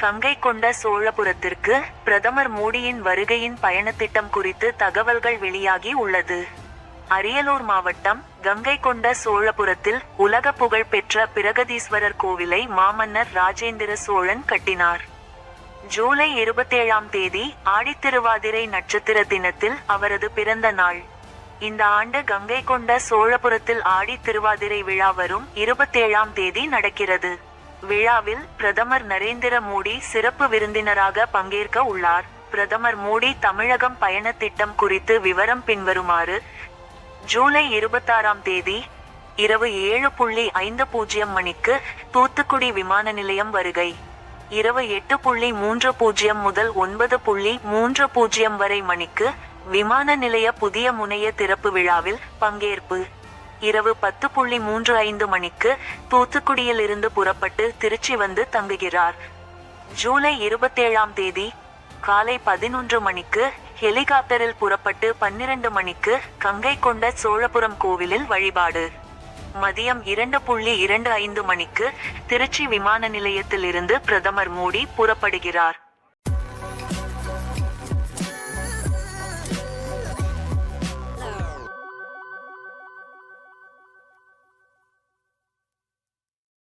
கங்கை கொண்ட சோழபுரத்திற்கு பிரதமர் மோடியின் வருகையின் பயணத்திட்டம் குறித்து தகவல்கள் வெளியாகி உள்ளது. அரியலூர் மாவட்டம் கங்கை கொண்ட சோழபுரத்தில் உலக புகழ் பெற்ற பிரகதீஸ்வரர் கோவிலை மாமன்னர் ராஜேந்திர சோழன் கட்டினார். ஜூலை 27ஆம் தேதி ஆடித்திருவாதிரை நட்சத்திர தினத்தில் அவரது பிறந்த நாள். இந்த ஆண்டு கங்கை கொண்ட சோழபுரத்தில் ஆடி திருவாதிரை விழா வரும் 27ஆம் தேதி நடக்கிறது. விழாவில் பிரதமர் நரேந்திர மோடி சிறப்பு விருந்தினராக பங்கேற்க உள்ளார். பிரதமர் மோடி தமிழகம் பயண திட்டம் குறித்து விவரம் பின்வருமாறு. ஜூலை 26ஆம் தேதி இரவு 7:50 மணிக்கு தூத்துக்குடி விமான நிலையம் வருகை. இரவு 8:30 முதல் 9:30 வரை மணிக்கு விமான நிலைய புதிய முனைய திறப்பு விழாவில் பங்கேற்பு. இரவு 10:35 மணிக்கு தூத்துக்குடியில் இருந்து புறப்பட்டு திருச்சி வந்து தங்குகிறார். ஜூலை 27ஆம் தேதி காலை 11 மணிக்கு ஹெலிகாப்டரில் புறப்பட்டு 12 மணிக்கு கங்கை கொண்ட சோழபுரம் கோவிலில் வழிபாடு. மதியம் 2:25 மணிக்கு திருச்சி விமான நிலையத்தில் இருந்து பிரதமர் மோடி புறப்படுகிறார்.